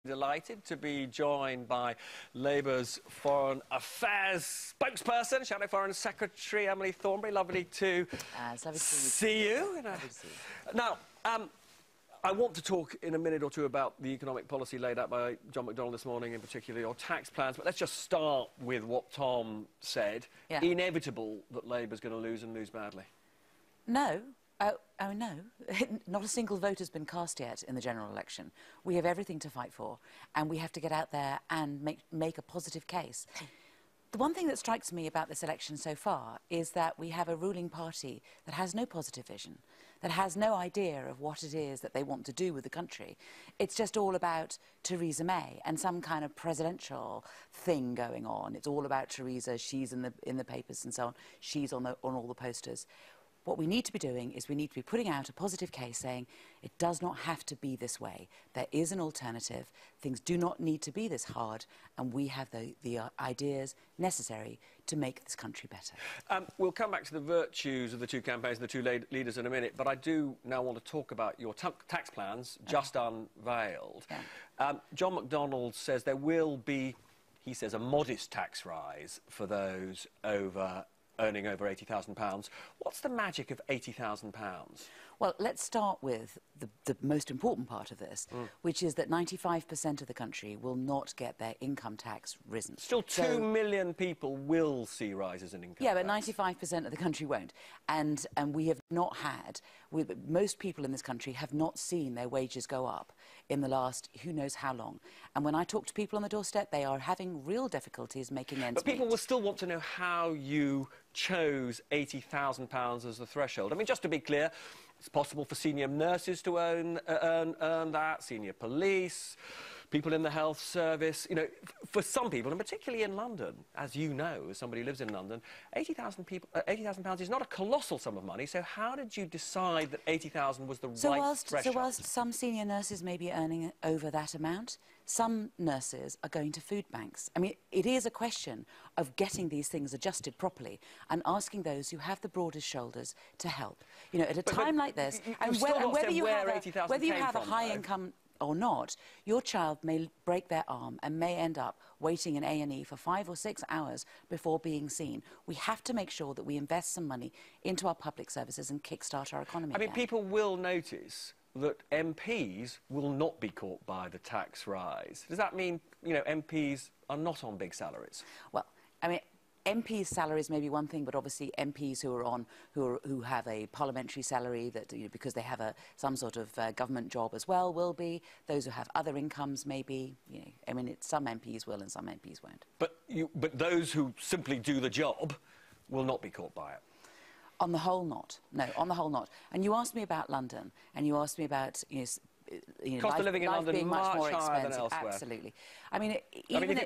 Delighted to be joined by Labour's Foreign Affairs spokesperson, Shadow Foreign Secretary Emily Thornberry. Lovely to see you. Now, I want to talk in a minute or two about the economic policy laid out by John McDonnell this morning, in particular your tax plans, but let's just start with what Tom said. Yeah. Inevitable that Labour's going to lose and lose badly. No. Oh, no. Not a single vote has been cast yet in the general election. We have everything to fight for, and we have to get out there and make a positive case. The one thing that strikes me about this election so far is that we have a ruling party that has no positive vision, that has no idea of what it is that they want to do with the country. It's just all about Theresa May and some kind of presidential thing going on. It's all about Theresa, she's in the papers and so on, she's on all the posters. What we need to be doing is we need to be putting out a positive case saying it does not have to be this way. There is an alternative. Things do not need to be this hard, and we have the ideas necessary to make this country better. We'll come back to the virtues of the two campaigns and the two leaders in a minute, but I do now want to talk about your tax plans, just unveiled. Yeah. John McDonnell says there will be, he says, a modest tax rise for those earning over £80,000. What's the magic of £80,000? Well, let's start with the most important part of this, which is that 95% of the country will not get their income tax risen. Still 2 million people will see rises in income tax. Yeah, but 95% of the country won't. And we have not had, most people in this country have not seen their wages go up in the last who knows how long. And when I talk to people on the doorstep, they are having real difficulties making ends meet. But people will still want to know how you chose £80,000 as the threshold. I mean, just to be clear, it's possible for senior nurses to earn that, senior police, people in the health service. You know, for some people, and particularly in London, as you know, as somebody who lives in London, £80,000 is not a colossal sum of money. So how did you decide that 80,000 was the right threshold? So whilst some senior nurses may be earning over that amount, some nurses are going to food banks. I mean, it is a question of getting these things adjusted properly and asking those who have the broadest shoulders to help. You know, at a time like this, and whether you have a high income or not, your child may break their arm and may end up waiting in A&E for 5 or 6 hours before being seen. We have to make sure that we invest some money into our public services and kickstart our economy. I mean, people will notice that MPs will not be caught by the tax rise. Does that mean, you know, MPs are not on big salaries? Well, I mean, MPs' salaries may be one thing, but obviously MPs who have a parliamentary salary that, you know, because they have some sort of government job as well, will be. Those who have other incomes may be. You know, I mean, some MPs will and some MPs won't. But those who simply do the job will not be caught by it. On the whole, not. No, on the whole, not. And you asked me about London, and you asked me about, you know, cost of living in London being much more higher expensive. Than elsewhere. Absolutely. I mean,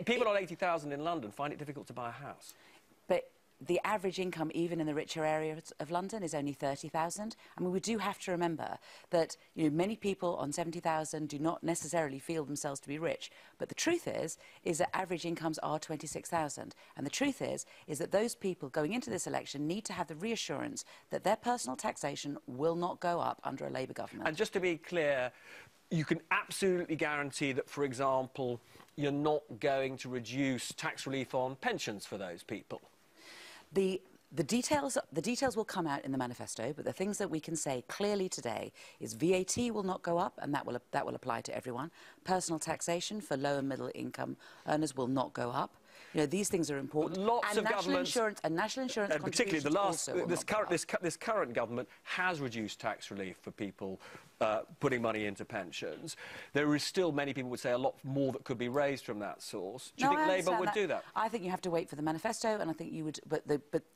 people on 80,000 in London find it difficult to buy a house. But the average income, even in the richer areas of London, is only 30,000. I mean, we do have to remember that, you know, many people on 70,000 do not necessarily feel themselves to be rich. But the truth is that average incomes are 26,000. And the truth is that those people going into this election need to have the reassurance that their personal taxation will not go up under a Labour government. And just to be clear, you can absolutely guarantee that, for example, you're not going to reduce tax relief on pensions for those people. The details will come out in the manifesto, but the things that we can say clearly today is VAT will not go up, and that will apply to everyone. Personal taxation for low and middle income earners will not go up. You know, these things are important. Lots of governments, national insurance, and particularly this current government has reduced tax relief for people putting money into pensions. There is still, many people would say, a lot more that could be raised from that source. Do you think Labour would do that? I think you have to wait for the manifesto, and I think you would. But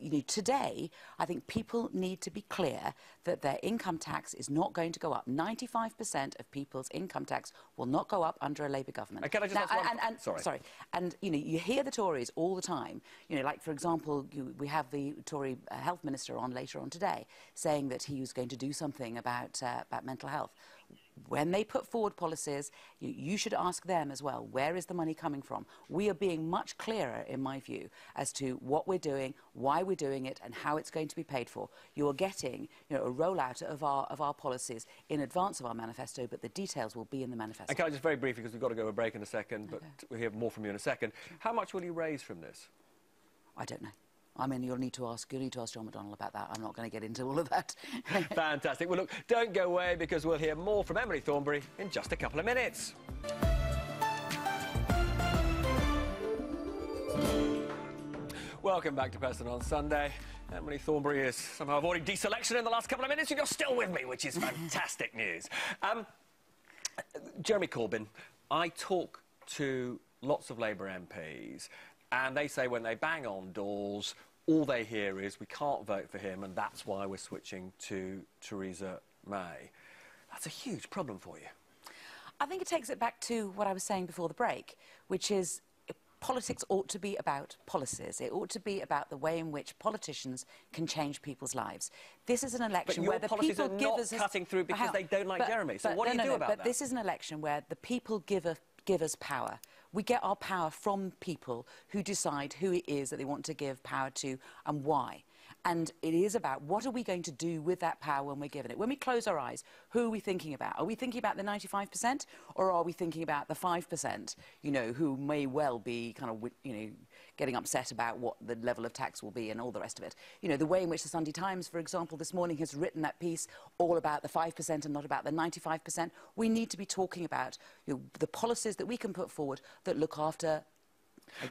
you know, today, I think people need to be clear that their income tax is not going to go up. 95% of people's income tax will not go up under a Labour government. And can I just ask one? Sorry. And you know, you hear the Tories all the time. You know, like for example, we have the Tory health minister on later on today saying that he was going to do something about mental health. when they put forward policies, you should ask them as well, where is the money coming from? We are being much clearer, in my view, as to what we're doing, why we're doing it, and how it's going to be paid for. You are getting, you know, a rollout of our policies in advance of our manifesto, but the details will be in the manifesto. And can I just very briefly, because we've got to go to a break in a second, but we'll hear more from you in a second. How much will you raise from this? I don't know. I mean, you'll need to ask John McDonnell about that. I'm not going to get into all of that. Fantastic. Well, look, don't go away, because we'll hear more from Emily Thornberry in just a couple of minutes. Welcome back to Peston on Sunday. Emily Thornberry is somehow avoiding deselection in the last couple of minutes, and you're still with me, which is fantastic news. Jeremy Corbyn, I talk to lots of Labour MPs, and they say when they bang on doors, all they hear is, we can't vote for him, and that's why we're switching to Theresa May. That's a huge problem for you. I think it takes it back to what I was saying before the break, which is politics ought to be about policies. It ought to be about the way in which politicians can change people's lives. This is an election where the people give us... But your policies are not cutting through because they don't like Jeremy. So what do you do about that? But this is an election where the people give us power. We get our power from people who decide who it is that they want to give power to and why. And it is about what are we going to do with that power when we're given it. When we close our eyes, who are we thinking about? Are we thinking about the 95%, or are we thinking about the 5%, you know, who may well be kind of, you know, getting upset about what the level of tax will be and all the rest of it? You know, the way in which the Sunday Times, for example, this morning has written that piece all about the 5% and not about the 95%. We need to be talking about, you know, the policies that we can put forward that look after...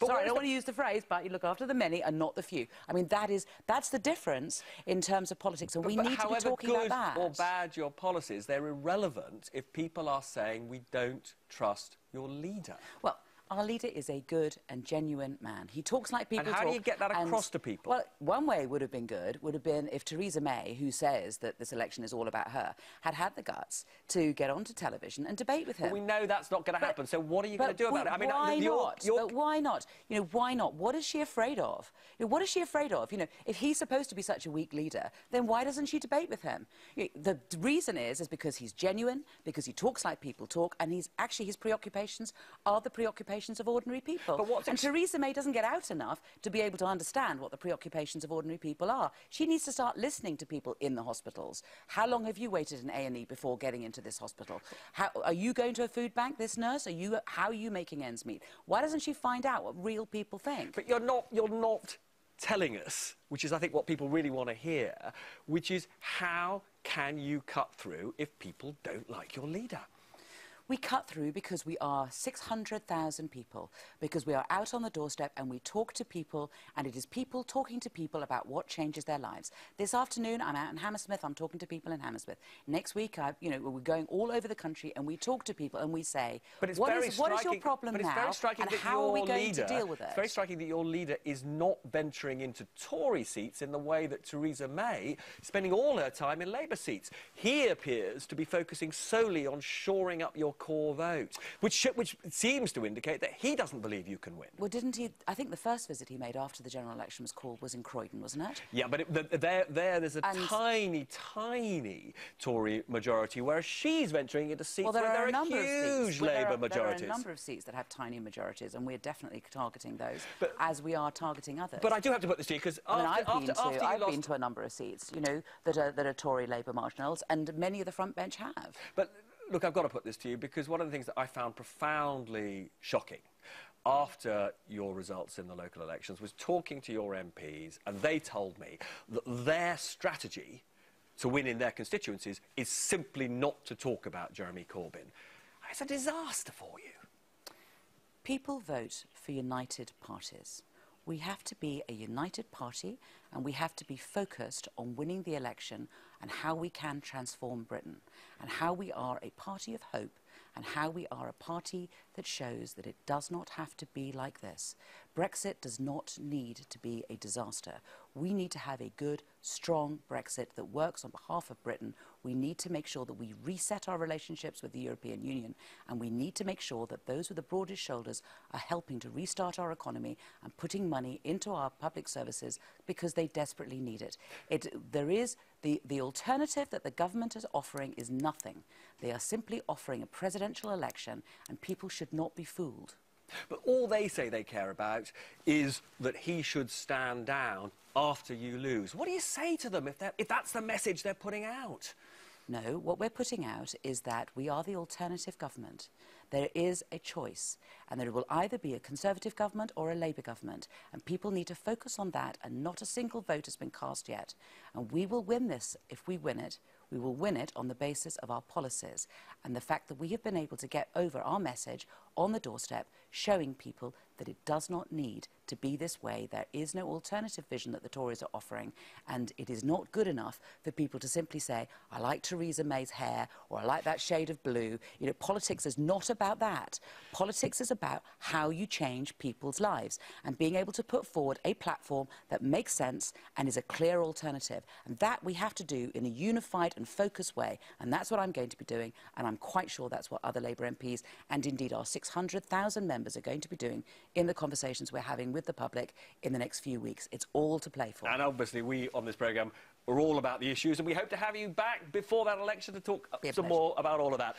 Sorry, I don't want to use the phrase, but you look after the many and not the few. I mean, that's the difference in terms of politics, and we need to be talking about that. However good or bad your policies, they're irrelevant if people are saying we don't trust your leader. Well, our leader is a good and genuine man. He talks like people talk. And how do you get that across to people? Well, one way would have been if Theresa May, who says that this election is all about her, had the guts to get onto television and debate with him. But we know that's not going to happen, so what are you going to do about it? I mean, why not? But why not? You know, why not? What is she afraid of? You know, what is she afraid of? You know, if he's supposed to be such a weak leader, then why doesn't she debate with him? You know, the reason is because he's genuine, because he talks like people talk, and his preoccupations are the preoccupations of ordinary people. And Theresa May doesn't get out enough to be able to understand what the preoccupations of ordinary people are. She needs to start listening to people in the hospitals. How long have you waited in A&E before getting into this hospital? Are you going to a food bank, this nurse? How are you making ends meet? Why doesn't she find out what real people think? But you're not telling us, which is, I think, what people really want to hear, which is how can you cut through if people don't like your leader? We cut through because we are 600,000 people, because we are out on the doorstep and we talk to people, and it is people talking to people about what changes their lives. This afternoon, I'm out in Hammersmith, I'm talking to people in Hammersmith. Next week, you know, we're going all over the country and we talk to people and we say, what is your problem now, and how are we going to deal with it? It's very striking that your leader is not venturing into Tory seats in the way that Theresa May is spending all her time in Labour seats. He appears to be focusing solely on shoring up your core vote, which seems to indicate that he doesn't believe you can win. Well, didn't he? I think the first visit he made after the general election was called was in Croydon, wasn't it? Yeah, but there's a tiny Tory majority, whereas she's venturing into seats where there are huge Labour majorities. There are a number of seats that have tiny majorities, and we're definitely targeting those, as we are targeting others. But I do have to put this to you, because I've been to a number of seats, you know, that are Tory Labour marginals, and many of the front bench have. But look, I've got to put this to you, because one of the things that I found profoundly shocking after your results in the local elections was talking to your MPs, and they told me that their strategy to win in their constituencies is simply not to talk about Jeremy Corbyn. It's a disaster for you. People vote for united parties. We have to be a united party, and we have to be focused on winning the election and how we can transform Britain, and how we are a party of hope, and how we are a party that shows that it does not have to be like this. Brexit does not need to be a disaster. We need to have a good, strong Brexit that works on behalf of Britain, We need to make sure that we reset our relationships with the European Union, and we need to make sure that those with the broadest shoulders are helping to restart our economy and putting money into our public services because they desperately need it. There is the alternative that the government is offering is nothing. They are simply offering a presidential election, and people should not be fooled. But all they say they care about is that he should stand down after you lose. What do you say to them if that's the message they're putting out? No, what we're putting out is that we are the alternative government. There is a choice, and there will either be a Conservative government or a Labour government, and people need to focus on that, and not a single vote has been cast yet. And we will win this. If we win it, we will win it on the basis of our policies and the fact that we have been able to get over our message on the doorstep, showing people that it does not need to be this way. There is no alternative vision that the Tories are offering, and it is not good enough for people to simply say, I like Theresa May's hair, or I like that shade of blue. You know, politics is not about that. Politics is about how you change people's lives and being able to put forward a platform that makes sense and is a clear alternative. And that we have to do in a unified and focused way, and that's what I'm going to be doing, and I'm quite sure that's what other Labour MPs and indeed our 600,000 members are going to be doing in the conversations we're having with the public in the next few weeks. It's all to play for. And obviously we on this programme are all about the issues, and we hope to have you back before that election to talk some more about all of that.